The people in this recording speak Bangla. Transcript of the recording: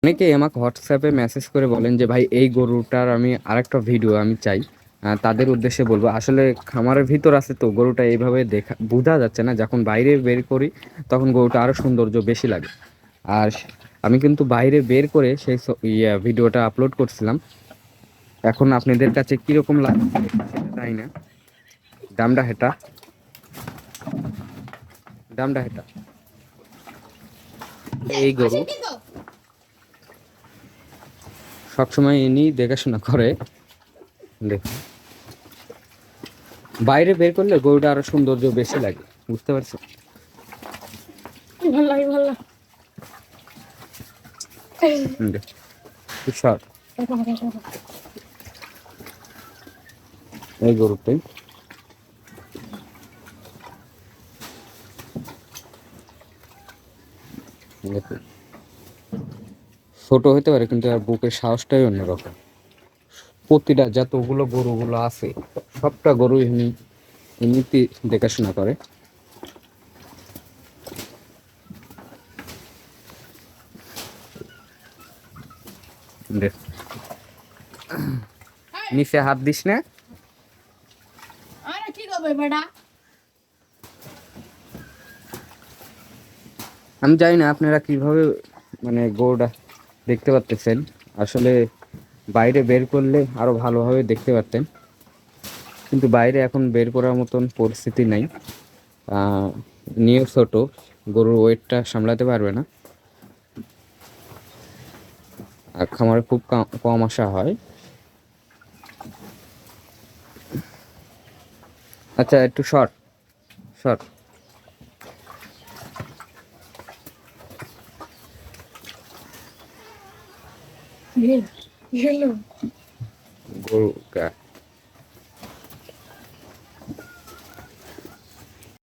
অনেকেই আমাকে হোয়াটসঅ্যাপে মেসেজ করে বলেন যে ভাই এই গরুটার আমি আরেকটা ভিডিও আমি চাই। তাদের উদ্দেশ্যে বলবো, আসলে খামারের ভিতর আছে তো গরুটা এইভাবে দেখা বোঝা যাচ্ছে না, যখন বাইরে বের করি তখন গরুটা আরো সৌন্দর্য বেশি লাগে। আর আমি কিন্তু বাইরে বের করে সেই ভিডিওটা আপলোড করছিলাম। এখন আপনাদের কাছে কিরকম লাগছে সেটা জানি না। দামটা হেটা, দামটা হেটা এই গরু সবসময় ইনি দেখাশোনা করে। দেখুন, বাইরে বের করলে গরুটা আরো সৌন্দর্য বেশি লাগে, বুঝতে পারছো? ভালো লাগে, ভালো লাগে। বিশাল এই গরুটাই। দেখুন, ছোট হতে পারে কিন্তু আর বুকের সাহসটাই অন্যরকম। প্রতিটা যতগুলো গরুগুলো আছে সবটা গরু এমনিতে দেখাশোনা করে। দেখ, নিচে হাত দিস না। আরে কি করবে বেটা? আমি জানি না আপনারা কিভাবে মানে গরুটা দেখতে পারতেছেন। আসলে বাইরে বের করলে আরো ভালোভাবে দেখতে পারতেন, কিন্তু বাইরে এখন বের করার মতন পরিস্থিতি নাই। নিয়ে ছোট, গরুর ওয়েটটা সামলাতে পারবে না, আর খামারে খুব কম আসা হয়। আচ্ছা, একটু শর্ট শর্ট। গেল গরু